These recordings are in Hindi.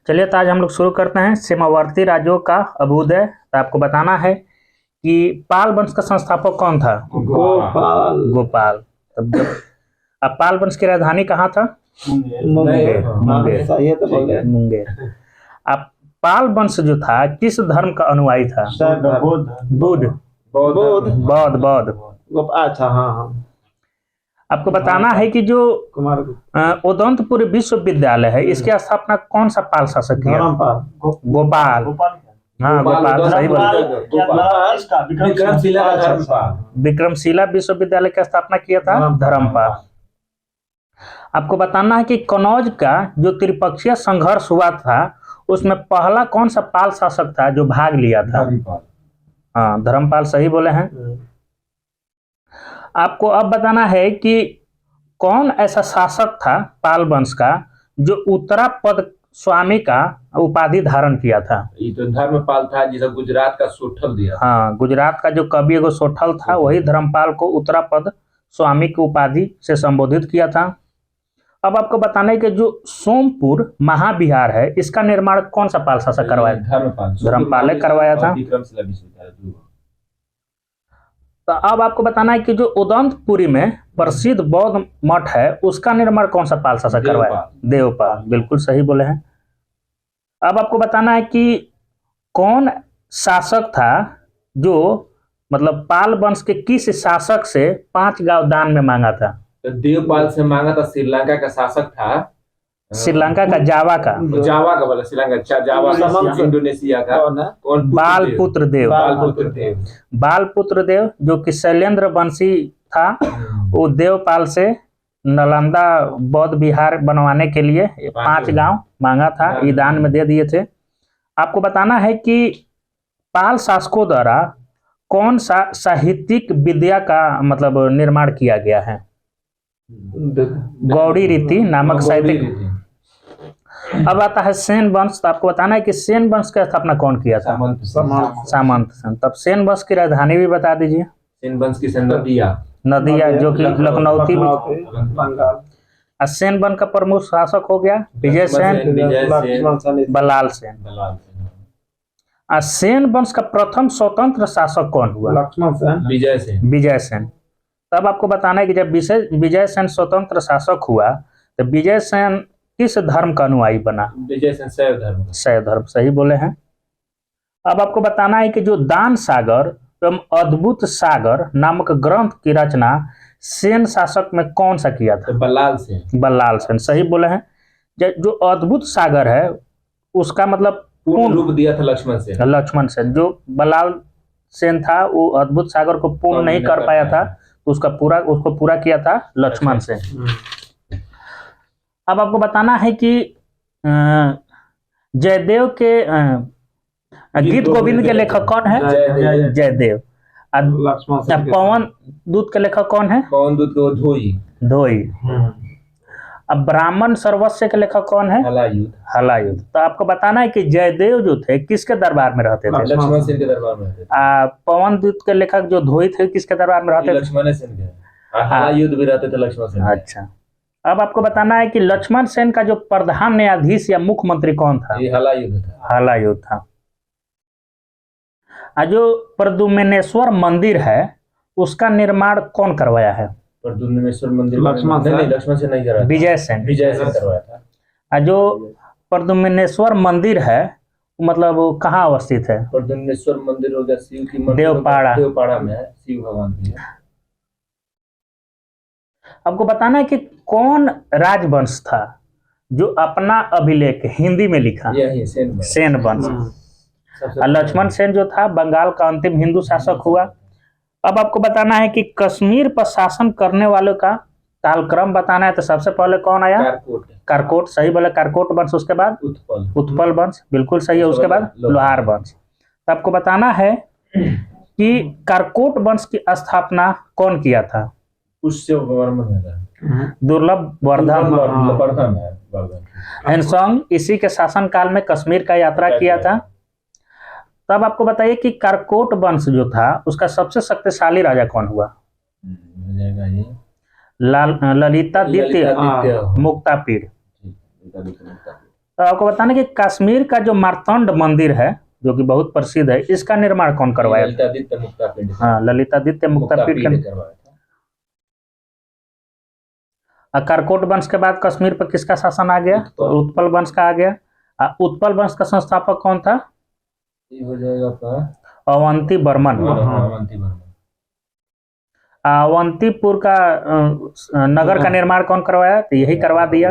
चलिए तो आज हम लोग शुरू करते हैं सीमावर्ती राज्यों का अभ्युदय। तो आपको बताना है कि पाल वंश का संस्थापक कौन था? गोपाल। तब जब अब पाल वंश की राजधानी कहाँ था? मुंगेर। अब पाल वंश जो था किस धर्म का अनुयायी था? बुद्ध। बौद्ध। अच्छा, हाँ। आपको बताना है कि जो उदंतपुर विश्वविद्यालय है इसकी स्थापना कौन सा पाल शासक किया? गोपाल। हाँ, गोपाल सही बोले। विक्रमशिला विश्वविद्यालय की स्थापना किया था धर्मपाल। आपको बताना है कि कनौज का जो त्रिपक्षीय संघर्ष हुआ था उसमें पहला कौन सा पाल शासक था जो भाग लिया था? हाँ, धर्मपाल सही बोले हैं। आपको अब बताना है कि कौन ऐसा शासक था पाल वंश का जो उत्तरापद स्वामी का उपाधि धारण किया था? ये तो धर्मपाल था जिसे गुजरात का सोठल दिया। हाँ, गुजरात का जो कवि एगो सोठल था वही धर्मपाल को उत्तरापद स्वामी की उपाधि से संबोधित किया था। अब आपको बताना है कि जो सोमपुर महाविहार है इसका निर्माण कौन सा पाल शासक करवाया? धर्मपाल ने करवाया था। तो अब आपको बताना है कि जो उदंतपुरी में प्रसिद्ध बौद्ध मठ है उसका निर्माण कौन सा पाल शासक करवाया? देवपाल। बिल्कुल सही बोले हैं। अब आपको बताना है कि कौन शासक था जो मतलब पाल वंश के किस शासक से 5 गांव दान में मांगा था? तो देवपाल से मांगा था श्रीलंका का शासक था। श्रीलंका का जावा का बोला श्रीलंका जावा इंडोनेशिया का कौन? बालपुत्र देव जो कि शैलेंद्र वंशी था। वो देवपाल से नालंदा बौद्ध विहार बनवाने के लिए 5 गांव मांगा था, ये दान में दे दिए थे। आपको बताना है कि पाल शासकों द्वारा कौन सा साहित्यिक विद्या का मतलब निर्माण किया गया है? गौड़ी रीति नामक साहित्यिक। अब आता है सेन वंश। तो आपको बताना है कि सेन वंश की स्थापना कौन किया था? सामंत। तब सेन वंश की राजधानी भी बता दीजिए। सेन वंश की नदिया जो कि लखनऊती। सेन वंश का प्रमुख शासक हो गया विजय सेन, बल्लाल सेन। सेन वंश का प्रथम स्वतंत्र शासक कौन हुआ? विजय सेन। तब आपको बताना है कि जब विजय सेन स्वतंत्र शासक हुआ तो विजय सेन किस धर्म का अनुयायी बना? विजय सेन शैव धर्म सही बोले हैं। अब आपको बताना है कि जो दान सागर एवं अद्भुत सागर नामक ग्रंथ की रचना सेन शासक में कौन सा किया था? बल्लाल सेन सही बोले हैं। जो अद्भुत सागर है उसका मतलब पूर्ण रूप दिया था लक्ष्मण सेन। जो बल्लाल सेन था वो अद्भुत सागर को पूर्ण नहीं कर पाया था तो उसको पूरा किया था लक्ष्मण सेन। अब आपको बताना है कि जयदेव के गीत गोविंद के लेखक कौन है? जयदेव। पवन दूत के लेखक कौन है? पवन दूत को धोई। अब ब्राह्मण सर्वस्व के लेखक कौन है? हलायुध। तो आपको बताना है कि जयदेव जो थे किसके दरबार में रहते थे? लक्ष्मण सेन के दरबार में रहते थे। पवन दूत के लेखक जो धोई थे किसके दरबार में रहते थे? लक्ष्मण सेन के। हलायुध भी रहते थे लक्ष्मण सेन। अच्छा, अब आपको बताना है कि लक्ष्मण सेन का जो प्रधान न्यायाधीश या मुख्यमंत्री कौन था? हलायुध था। जो प्रद्युम्नेश्वर मंदिर है उसका निर्माण कौन करवाया है? प्रद्युम्नेश्वर मंदिर लक्ष्मण सेन नहीं करवाया, विजय सेन करवाया था। जो प्रद्युम्नेश्वर मंदिर है मतलब कहाँ अवस्थित है? प्रद्युम्नेश्वर मंदिर हो गया शिव की मंदिर देवपाड़ा में है, शिव भगवान की है। आपको बताना है कि कौन राजवंश था जो अपना अभिलेख हिंदी में लिखा? सेन वंश। लक्ष्मण सेन जो था बंगाल का अंतिम हिंदू शासक हुआ। अब आपको बताना है कि कश्मीर पर शासन करने वालों का कालक्रम बताना है। तो सबसे पहले कौन आया? कारकोट सही बोले, कारकोट वंश। उसके बाद उत्पल वंश बिल्कुल सही है। उसके बाद लोहार वंश। तो आपको बताना है कि कारकोट वंश की स्थापना कौन किया था? दुर्लभ वर्धन। हेनसोंग इसी के शासन काल में कश्मीर का यात्रा किया था। तब आपको बताइए कि कारकोट वंश जो था उसका सबसे शक्तिशाली राजा कौन हुआ? ललितादित्य मुक्तापीड़। तो आपको बताना कि कश्मीर का जो मार्तंड मंदिर है जो कि बहुत प्रसिद्ध है, इसका निर्माण कौन करवाया था? ललितादित्य मुक्तापिंड। हाँ, ललितादित्य मुक्तापीठ का। करवाया था। करकोट वंश के बाद कश्मीर पर किसका शासन आ गया? उत्पल वंश का आ गया। उत्पल वंश का संस्थापक कौन था? ये हो जाएगा आपका अवंती बर्मन। अवंती बर्मन। अवंतीपुर का नगर का निर्माण कौन करवाया? तो यही करवा दिया।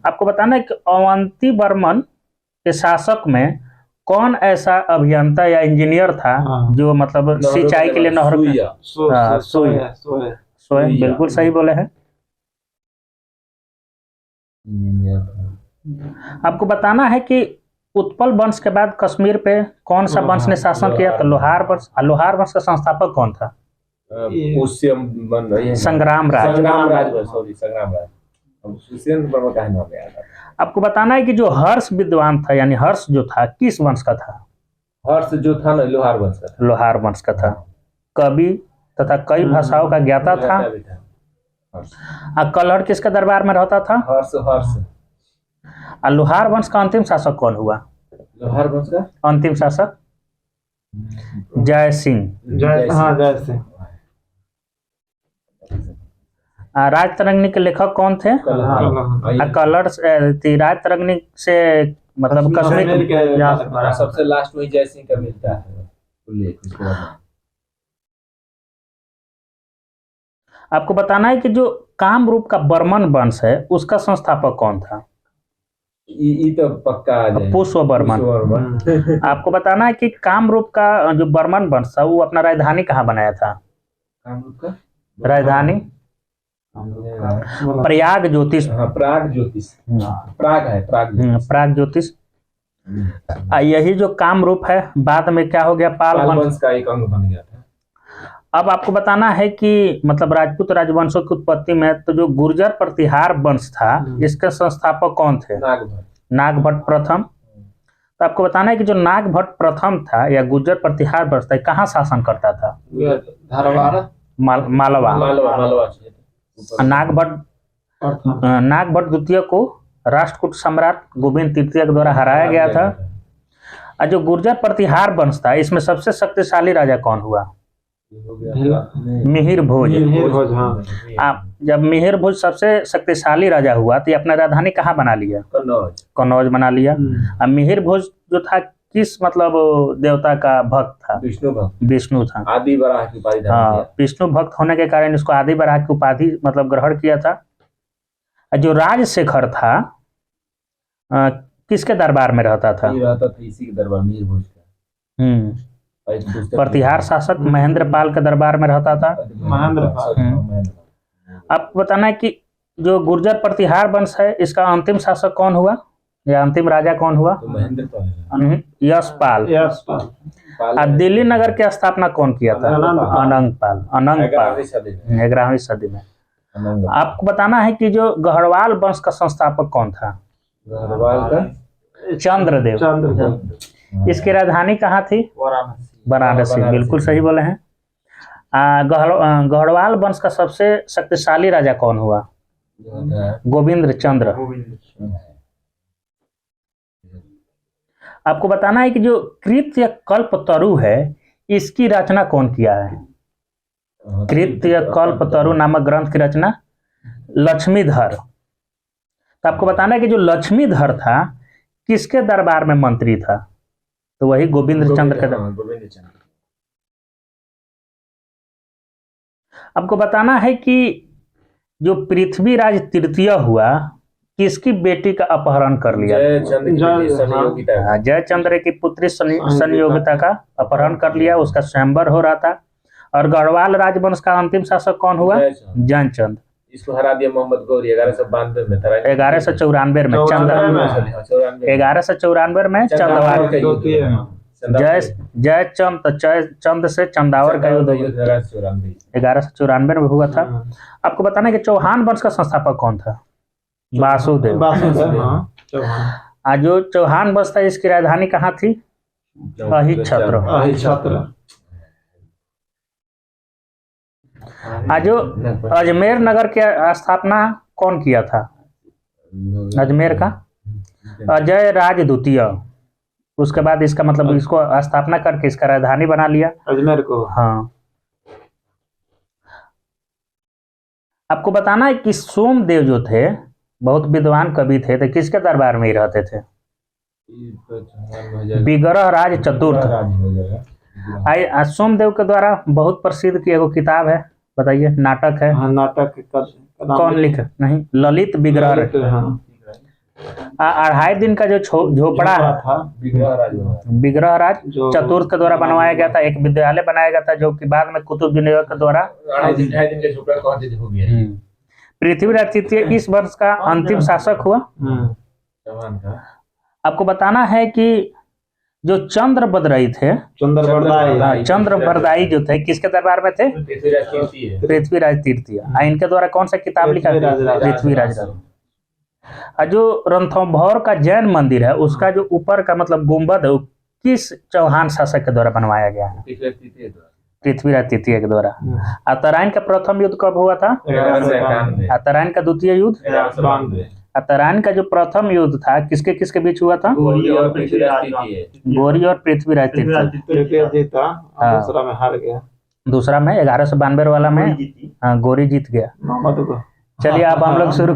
आपको बताना है कि अवंती बर्मन के शासक में कौन ऐसा अभियंता या इंजीनियर था जो मतलब सिंचाई के लिए नहर सोए बिल्कुल सही बोले हैं। आपको बताना है कि उत्पल वंश के बाद कश्मीर पे कौन सा वंश ने शासन किया? तो लोहार वंश। लोहार वंश का संस्थापक कौन था? संग्राम राज। आपको बताना है कि जो हर्ष विद्वान था यानी हर्ष जो था किस वंश का था? हर्ष जो था ना लोहार वंश का था। लोहार वंश का था। कवि तथा कई भाषाओं का ज्ञाता था। कलहड़ किसके दरबार में रहता था? हर्ष। लोहार वंश का अंतिम शासक कौन हुआ? लोहार वंश का अंतिम शासक जय सिंह। जय सिंह। राजतरंगिणी के लेखक कौन थे? कलहड़ राजतरंगिणी से मतलब कश्मीर के सबसे लास्ट में जय सिंह का मिलता है। आपको बताना है कि जो कामरूप का बर्मन वंश है उसका संस्थापक कौन था? ये तो पक्का आ जाएगा। पुष्प बर्मन। आपको बताना है कि कामरूप का जो बर्मन वंश था वो अपना राजधानी कहाँ बनाया था? कामरूप का राजधानी प्रयाग ज्योतिष। प्राग ज्योतिष। प्राग है प्राग ज्योतिष। यही जो कामरूप है बाद में क्या हो गया? पाल वंश का एक अंग बन गया था। अब आपको बताना है कि मतलब राजपूत राजवंशों की उत्पत्ति में तो जो गुर्जर प्रतिहार वंश था इसके संस्थापक कौन थे? नागभट्ट प्रथम। तो आपको बताना है कि जो नागभट्ट प्रथम था या गुर्जर प्रतिहार वंश था कहाँ शासन करता था? मालवा। नागभट्ट द्वितीय को राष्ट्रकूट सम्राट गोविंद तृतीय के द्वारा हराया गया था। और जो गुर्जर प्रतिहार वंश था इसमें सबसे शक्तिशाली राजा कौन हुआ? मिहिर भोज। जब मिहिर भोज सबसे शक्तिशाली राजा हुआ तो ये अपना राजधानी कहाँ बना लिया? कन्नौज बना लिया। अब मिहिर भोज जो था किस मतलब देवता का भक्त था? विष्णु था। आदि वराह की उपाधि। हाँ, विष्णु भक्त होने के कारण इसको आदि वराह की उपाधि मतलब ग्रहण किया था। जो राजशेखर था किसके दरबार में रहता था? इसी के दरबार मिहिर भोज का। प्रतिहार शासक महेंद्र पाल के दरबार में रहता था। आपको बताना है कि जो गुर्जर प्रतिहार वंश है इसका अंतिम शासक कौन हुआ या अंतिम राजा कौन हुआ? यशपाल। दिल्ली नगर की स्थापना कौन किया था? अनंगपाल। 11वीं सदी में। आपको बताना है कि जो गढ़वाल वंश का संस्थापक कौन था? चंद्रदेव। इसकी राजधानी कहाँ थी? वाराणसी। बिल्कुल सही बोले हैं। गढ़वाल वंश का सबसे शक्तिशाली राजा कौन हुआ? गोविंद चंद्र। आपको बताना है कि जो कृत्य कल्पतरु है इसकी रचना कौन किया है? कृत्य कल्पतरु नामक ग्रंथ की रचना लक्ष्मीधर। तो आपको बताना है कि जो लक्ष्मीधर था किसके दरबार में मंत्री था? तो वही गोविंद चंद्र के दरबार। आपको बताना है कि जो पृथ्वीराज तृतीय हुआ किसकी बेटी का अपहरण कर लिया? जयचंद्र की पुत्री संयोगिता का अपहरण कर लिया। उसका स्वयंवर हो रहा था। और गढ़वाल राजवंश का अंतिम शासक कौन हुआ? जयचंद। इसको हरा दिया मोहम्मद गौरी 1192 में। 1194 में 1194 में चंदवार चंद से चंदावर का युद्ध 1194 में हुआ था। आपको बताना है कि चौहान वंश का संस्थापक कौन था? वासुदेव। जो चौहान वंश था इसकी राजधानी कहाँ थी? अहिच्छत्र। जो अजमेर नगर की स्थापना कौन किया था? अजमेर का अजय राज द्वितीय, उसके बाद इसका मतलब इसको स्थापना करके इसका राजधानी बना लिया अजमेर को। हाँ। आपको बताना है कि सोमदेव जो थे बहुत विद्वान कवि थे, तो किसके दरबार में ही रहते थे? विग्रह राज चतुर्थ। सोमदेव के द्वारा बहुत प्रसिद्ध की एगो किताब है, बताइए, नाटक है। हाँ, नाटक कौन लिख नहीं, ललित विग्रह। हाँ। 2.5 दिन का जो झोपड़ा था विग्रह राज चतुर्थ के द्वारा बनवाया गया था। एक विद्यालय बनाया गया था जो कि बाद में कुतुबुद्दीन ऐबक के द्वारा। 2.5 दिन का झोपड़ा कौन से हो गया? पृथ्वीराज तृतीय इस वर्ष का अंतिम शासक हुआ। आपको बताना है कि जो चंद्रबरदाई थे, चंद्रबरदाई जो थे किसके दरबार में थे? पृथ्वीराज तृतीय। इनके द्वारा कौन सा किताब लिखा? पृथ्वीराज। और जो रणथंभौर का जैन मंदिर है उसका जो ऊपर का मतलब गुंबद है वो किस चौहान शासक के द्वारा बनवाया गया है? पृथ्वीराज तृतीय के द्वारा। अतराइन का प्रथम युद्ध कब हुआ था? अतराइन का द्वितीय युद्ध। अतराइन का जो प्रथम युद्ध था किसके किसके बीच हुआ था? गोरी और पृथ्वीराज तृतीय। दूसरा में हार गया। दूसरा में 1192 वाला में गोरी जीत गया। चलिए अब हम लोग शुरू